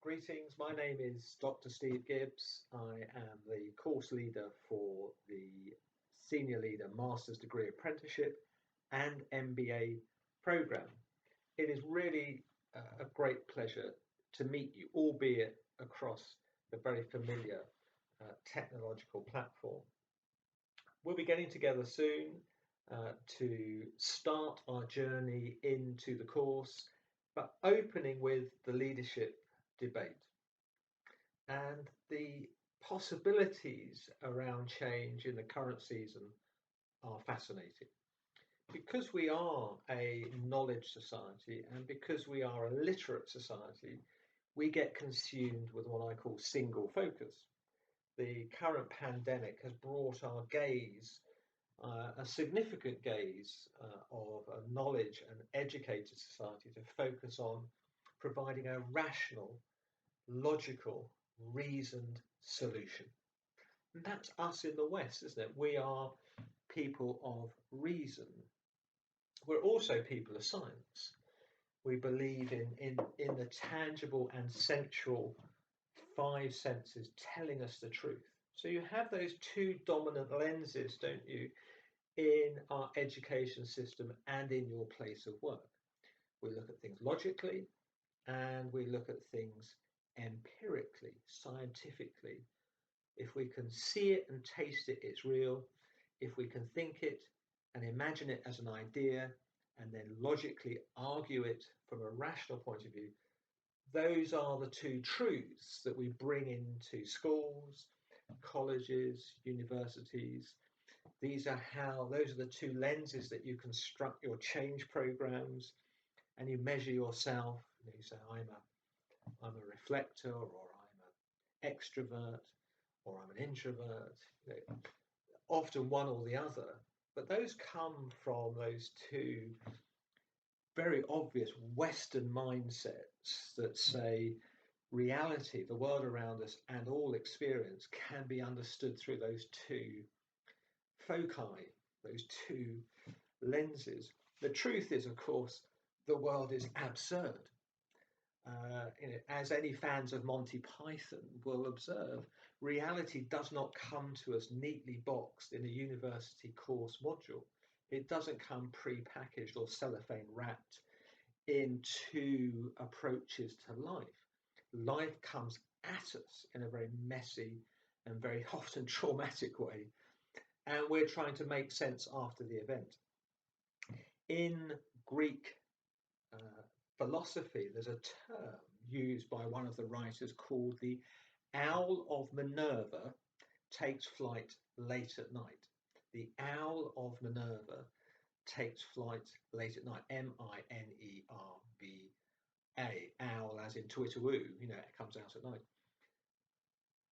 Greetings, my name is Dr. Steve Gibbs. I am the course leader for the Senior Leader Master's Degree Apprenticeship and MBA program. It is really a great pleasure to meet you, albeit across the very familiar technological platform. We'll be getting together soon to start our journey into the course, but opening with the leadership debate. And the possibilities around change in the current season are fascinating. Because we are a knowledge society and because we are a literate society, we get consumed with what I call single focus. The current pandemic has brought our gaze, a significant gaze of a knowledge and educated society to focus on providing a rational, logical, reasoned solution. And that's us in the West, isn't it? We are people of reason. We're also people of science. We believe in the tangible and sensual five senses telling us the truth. So you have those two dominant lenses, don't you, in our education system and in your place of work. We look at things logically and we look at things empirically, scientifically. If we can see it and taste it, it's real. If we can think it and imagine it as an idea and then logically argue it from a rational point of view, those are the two truths that we bring into schools, colleges, universities. Those are the two lenses that you construct your change programs and you measure yourself. You say, I'm a reflector, or I'm an extrovert, or I'm an introvert. Often one or the other, but those come from those two very obvious Western mindsets that say reality, the world around us, and all experience can be understood through those two foci, those two lenses. The truth is, of course, the world is absurd. As any fans of Monty Python will observe, reality does not come to us neatly boxed in a university course module. It doesn't come pre-packaged or cellophane wrapped into approaches to life. Life comes at us in a very messy and very often traumatic way, and we're trying to make sense after the event. In Greek philosophy, there's a term used by one of the writers called the owl of Minerva takes flight late at night. The owl of Minerva takes flight late at night. Minerva. Owl as in Twitteroo, it comes out at night.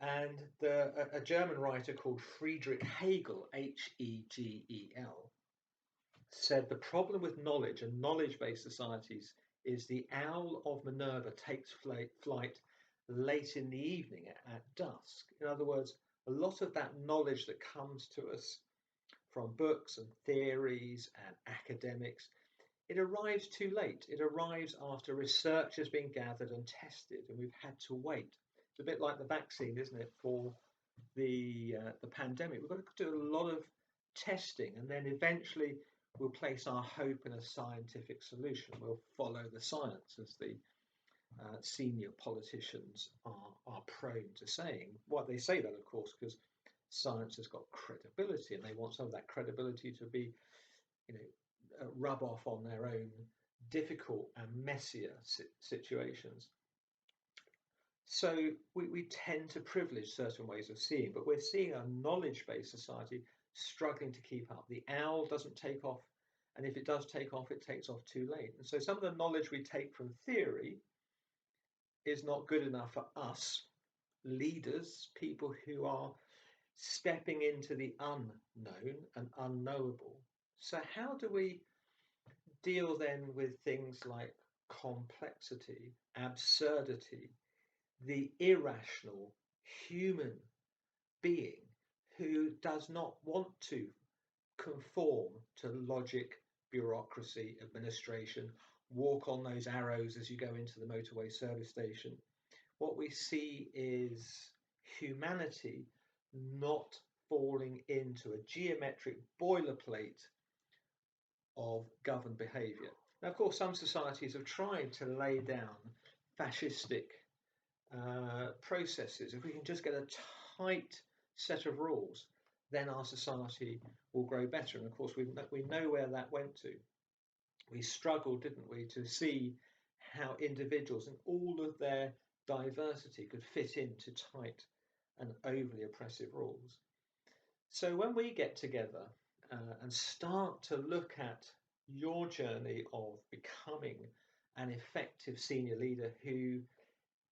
And a German writer called Friedrich Hegel, Hegel, said the problem with knowledge and knowledge-based societies is the owl of Minerva takes flight late in the evening at dusk. In other words, a lot of that knowledge that comes to us from books and theories and academics, it arrives too late. It arrives after research has been gathered and tested, and we've had to wait. It's a bit like the vaccine, isn't it, for the pandemic. We've got to do a lot of testing, and then eventually we'll place our hope in a scientific solution. We'll follow the science, as the senior politicians are prone to saying. Well, they say that, of course, because science has got credibility, and they want some of that credibility to be, rub off on their own difficult and messier situations. So we tend to privilege certain ways of seeing, but we're seeing a knowledge-based society struggling to keep up. The owl doesn't take off, and if it does take off, it takes off too late. And so some of the knowledge we take from theory is not good enough for us leaders, people who are stepping into the unknown and unknowable. So how do we deal then with things like complexity, absurdity, the irrational human being who does not want to conform to logic, bureaucracy, administration, walk on those arrows as you go into the motorway service station, what we see is humanity not falling into a geometric boilerplate of governed behaviour. Now, of course, some societies have tried to lay down fascistic processes. If we can just get a tight set of rules, then our society will grow better. And of course, we know where that went to. We struggled, didn't we, to see how individuals and all of their diversity could fit into tight and overly oppressive rules. So when we get together and start to look at your journey of becoming an effective senior leader who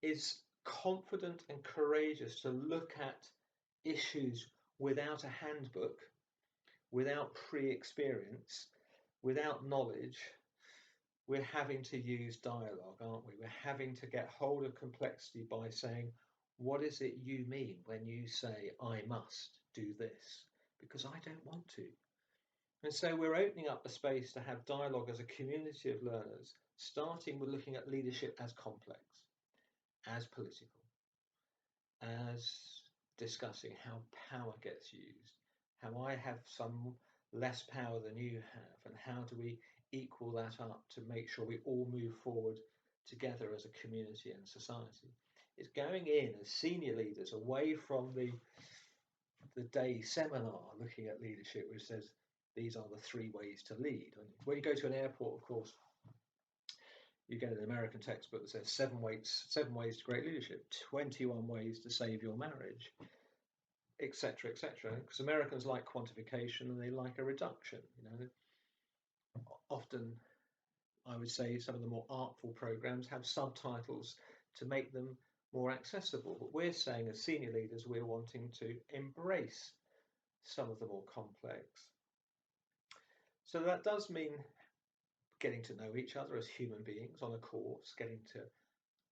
is confident and courageous to look at issues without a handbook, without pre-experience, without knowledge, we're having to use dialogue, aren't we? We're having to get hold of complexity by saying, what is it you mean when you say, I must do this? Because I don't want to. And so we're opening up the space to have dialogue as a community of learners, starting with looking at leadership as complex, as political, as discussing how power gets used, how I have some less power than you have, and how do we equal that up to make sure we all move forward together as a community and society. It's going in as senior leaders away from the day seminar looking at leadership, which says these are the 3 ways to lead. And when you go to an airport, of course, you get an American textbook that says 7 ways to great leadership, 21 ways to save your marriage, etc., etc. Because Americans like quantification and they like a reduction. Often, I would say some of the more artful programs have subtitles to make them more accessible. But we're saying as senior leaders, we're wanting to embrace some of the more complex. So that does mean getting to know each other as human beings on a course, getting to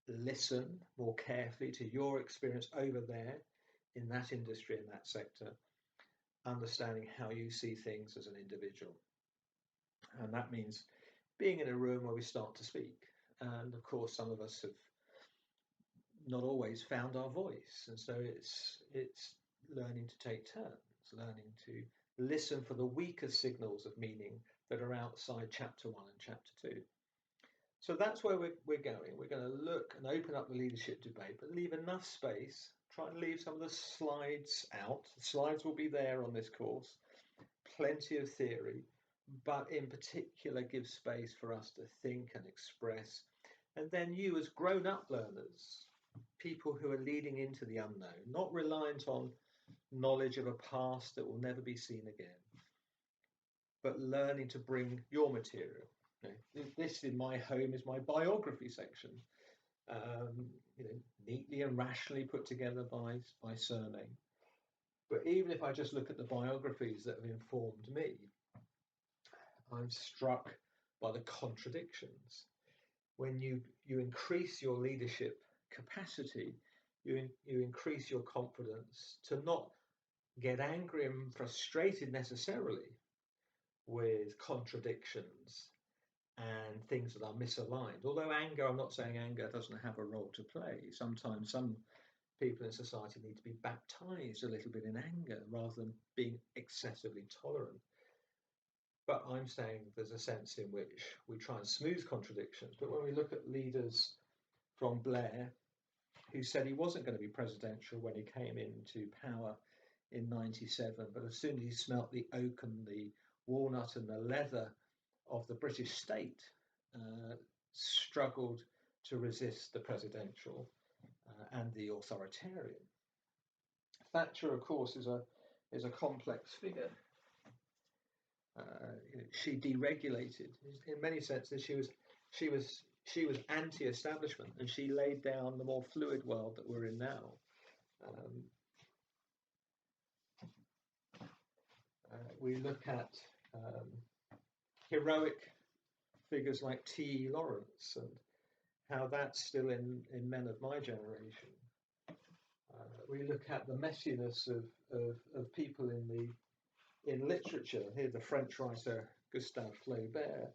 listen more carefully to your experience over there in that industry, in that sector, understanding how you see things as an individual. And that means being in a room where we start to speak. And of course, some of us have not always found our voice. And so it's learning to take turns, learning to listen for the weaker signals of meaning that are outside chapter 1 and chapter 2. So that's where we're going. We're going to look and open up the leadership debate, but leave enough space. Try and leave some of the slides out. The slides will be there on this course. Plenty of theory, but in particular give space for us to think and express. And then you as grown-up learners, people who are leading into the unknown, not reliant on knowledge of a past that will never be seen again, but learning to bring your material. This in my home is my biography section, neatly and rationally put together by surname. But even if I just look at the biographies that have informed me, I'm struck by the contradictions. When you increase your leadership capacity, you increase your confidence to not get angry and frustrated necessarily with contradictions and things that are misaligned. Although anger, I'm not saying anger doesn't have a role to play. Sometimes some people in society need to be baptized a little bit in anger rather than being excessively tolerant. But I'm saying there's a sense in which we try and smooth contradictions. But when we look at leaders from Blair, who said he wasn't going to be presidential when he came into power in 97, but as soon as he smelt the oak and the walnut and the leather of the British state, struggled to resist the presidential and the authoritarian. Thatcher, of course, is a complex figure. She deregulated in many senses. She was anti-establishment, and she laid down the more fluid world that we're in now. We look at heroic figures like T. Lawrence and how that's still in men of my generation. We look at the messiness of people in literature. Here, the French writer Gustave Flaubert,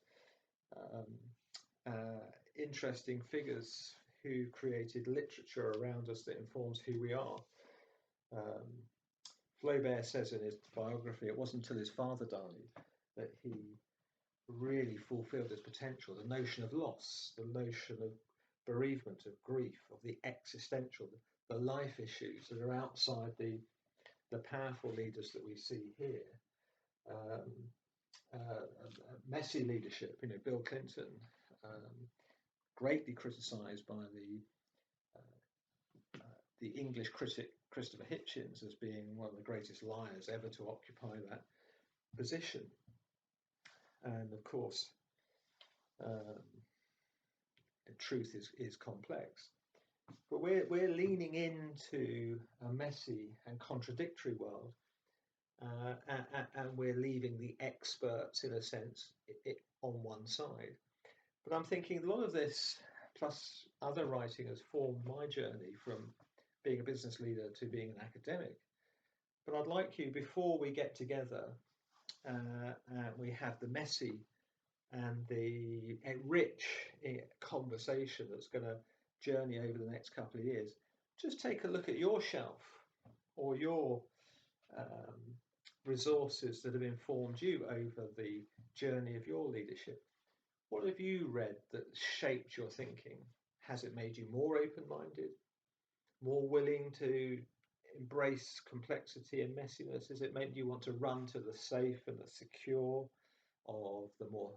interesting figures who created literature around us that informs who we are. Um, Flaubert says in his biography, it wasn't until his father died that he really fulfilled his potential. The notion of loss, the notion of bereavement, of grief, of the existential, the life issues that are outside the powerful leaders that we see here. Um, Messy leadership, Bill Clinton, greatly criticised by the English critic Christopher Hitchens as being one of the greatest liars ever to occupy that position. And of course, the truth is complex. But we're leaning into a messy and contradictory world, and we're leaving the experts, in a sense, on one side. But I'm thinking a lot of this, plus other writing, has formed my journey from being a business leader to being an academic. But I'd like you, before we get together, we have the messy and the rich conversation that's going to journey over the next couple of years, just take a look at your shelf or your resources that have informed you over the journey of your leadership. What have you read that shaped your thinking? Has it made you more open-minded, more willing to embrace complexity and messiness? Has it made you want to run to the safe and the secure of the more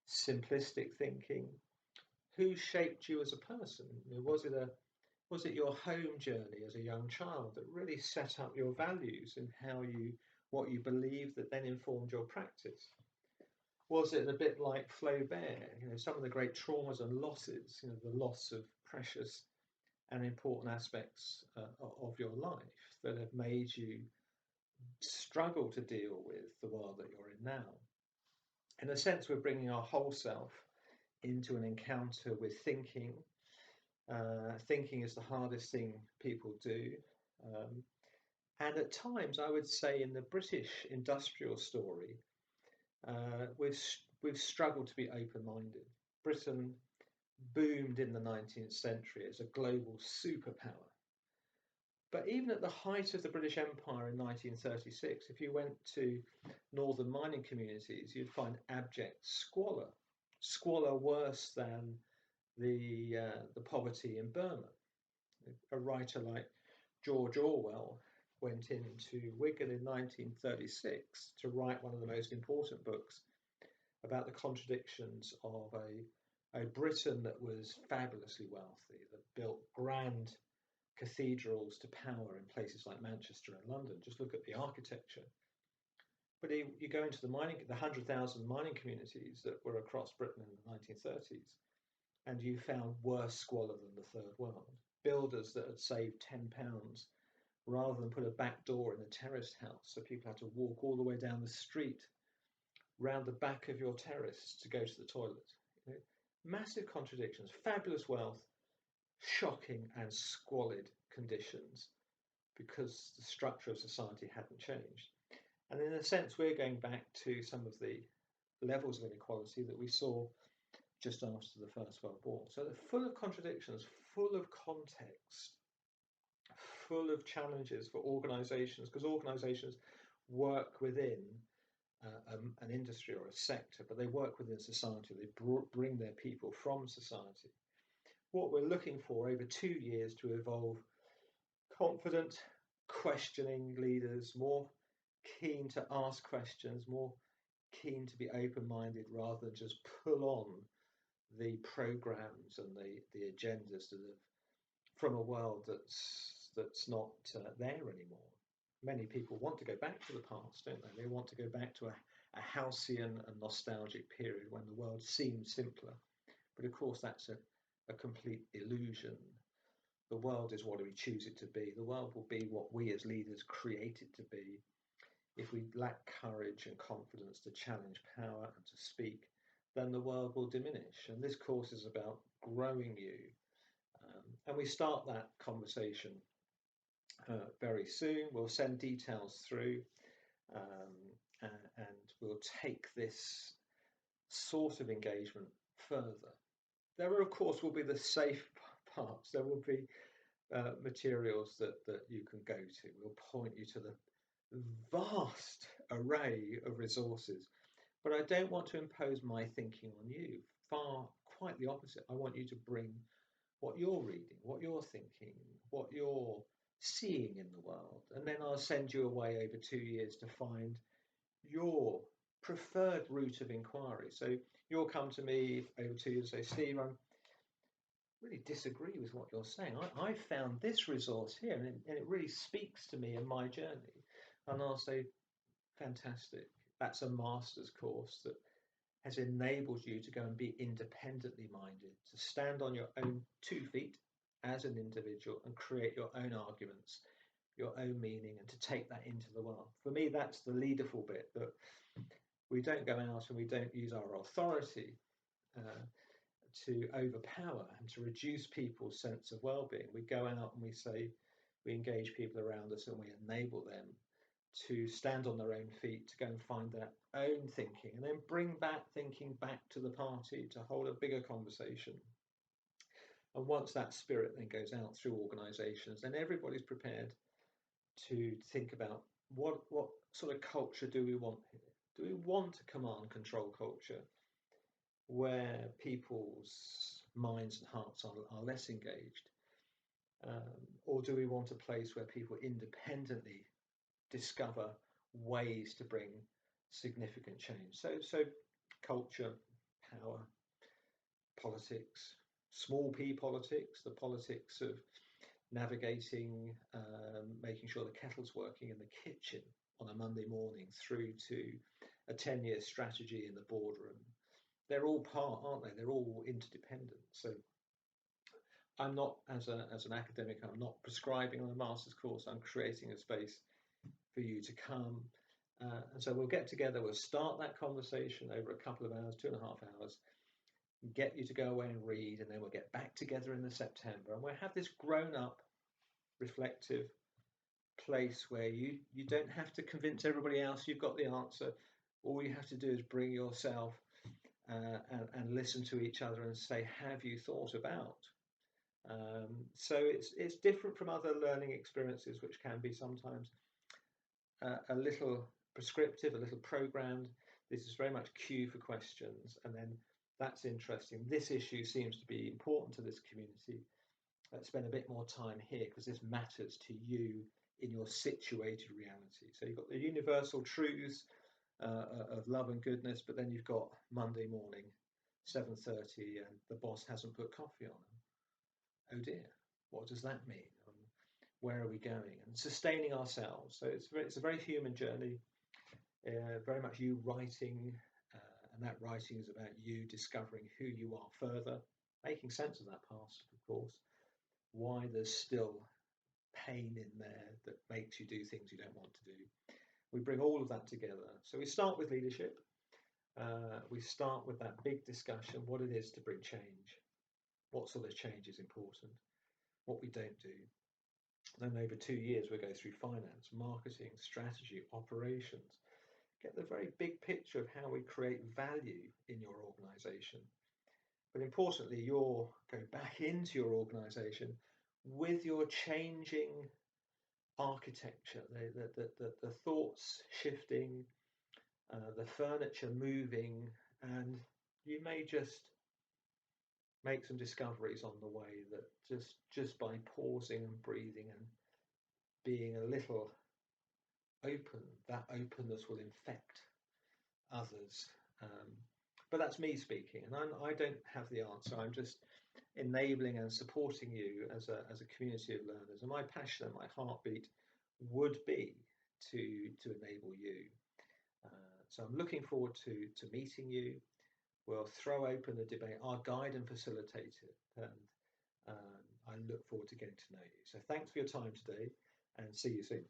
simplistic thinking? Who shaped you as a person? Was it your home journey as a young child that really set up your values and what you believed that then informed your practice? Was it a bit like Flaubert? Some of the great traumas and losses, the loss of precious and important aspects of your life that have made you struggle to deal with the world that you're in now. In a sense, we're bringing our whole self into an encounter with thinking. Thinking is the hardest thing people do. And at times, I would say in the British industrial story, we've struggled to be open-minded. Britain boomed in the 19th century as a global superpower. But even at the height of the British Empire in 1936, if you went to northern mining communities, you'd find abject squalor worse than the poverty in Burma. A writer like George Orwell went into Wigan in 1936 to write one of the most important books about the contradictions of a Britain that was fabulously wealthy, that built grand cathedrals to power in places like Manchester and London. Just look at the architecture. But you go into the 100,000 mining communities that were across Britain in the 1930s, and you found worse squalor than the Third World. Builders that had saved £10 rather than put a back door in a terraced house, so people had to walk all the way down the street, round the back of your terrace to go to the toilet. Massive contradictions, fabulous wealth, shocking and squalid conditions because the structure of society hadn't changed. And in a sense, we're going back to some of the levels of inequality that we saw just after the First World War. So they're full of contradictions, full of context, full of challenges for organisations, because organisations work within an industry or a sector, but they work within society. They bring their people from society. What we're looking for over 2 years to evolve confident, questioning leaders, more keen to ask questions, more keen to be open-minded rather than just pull on the programs and the agendas that have, from a world that's not there anymore. Many people want to go back to the past, don't they? They want to go back to a halcyon and nostalgic period when the world seemed simpler. But of course, that's a complete illusion. The world is what we choose it to be. The world will be what we as leaders create it to be. If we lack courage and confidence to challenge power and to speak, then the world will diminish. And this course is about growing you. And we start that conversation very soon. We'll send details through and we'll take this sort of engagement further. There, of course, will be the safe parts. There will be materials that you can go to. We'll point you to the vast array of resources. But I don't want to impose my thinking on you. Far quite the opposite. I want you to bring what you're reading, what you're thinking, what you're seeing in the world. And then I'll send you away over 2 years to find your preferred route of inquiry. So you'll come to me over 2 years and say, Steve, I really disagree with what you're saying. I found this resource here and it really speaks to me in my journey. And I'll say, fantastic. That's a master's course that has enabled you to go and be independently minded, to stand on your own 2 feet as an individual and create your own arguments, your own meaning, and to take that into the world. For me, that's the leaderful bit, that we don't go out and we don't use our authority to overpower and to reduce people's sense of well-being. We go out and we say, we engage people around us and we enable them to stand on their own feet, to go and find their own thinking, and then bring that thinking back to the party to hold a bigger conversation. And once that spirit then goes out through organisations, then everybody's prepared to think about what sort of culture do we want here? Do we want a command control culture where people's minds and hearts are less engaged? Or do we want a place where people independently discover ways to bring significant change? So culture, power, politics, small p politics, the politics of navigating, making sure the kettle's working in the kitchen on a Monday morning, through to a 10-year strategy in the boardroom. They're all part, aren't they? They're all interdependent. So I'm not, as an academic, I'm not prescribing on a master's course. I'm creating a space for you to come. And so we'll get together, we'll start that conversation over a couple of hours, 2.5 hours, get you to go away and read, and then we'll get back together in the September, and we'll have this grown-up, reflective place where you don't have to convince everybody else you've got the answer. All you have to do is bring yourself and listen to each other and say, have you thought about? So it's different from other learning experiences, which can be sometimes a little prescriptive, a little programmed. This is very much cue for questions, and then that's interesting. This issue seems to be important to this community. Let's spend a bit more time here because this matters to you in your situated reality. So you've got the universal truths of love and goodness, but then you've got Monday morning, 7:30, and the boss hasn't put coffee on them. Oh dear, what does that mean? Where are we going? And sustaining ourselves. So it's a very human journey, very much you writing, and that writing is about you discovering who you are further, making sense of that past, of course, why there's still pain in there that makes you do things you don't want to do. We bring all of that together. So we start with leadership. We start with that big discussion, what it is to bring change, what sort of change is important, what we don't do. Then over 2 years, we'll go through finance, marketing, strategy, operations, get the very big picture of how we create value in your organisation. But importantly, you'll go back into your organisation with your changing architecture, the thoughts shifting, the furniture moving, and you may just make some discoveries on the way that just by pausing and breathing and being a little open, that openness will infect others. But that's me speaking, and I don't have the answer. I'm just enabling and supporting you as a community of learners, and my passion and my heartbeat would be to enable you. So I'm looking forward to meeting you. We'll throw open the debate. I'll guide and facilitate it, and I look forward to getting to know you. So thanks for your time today, and see you soon.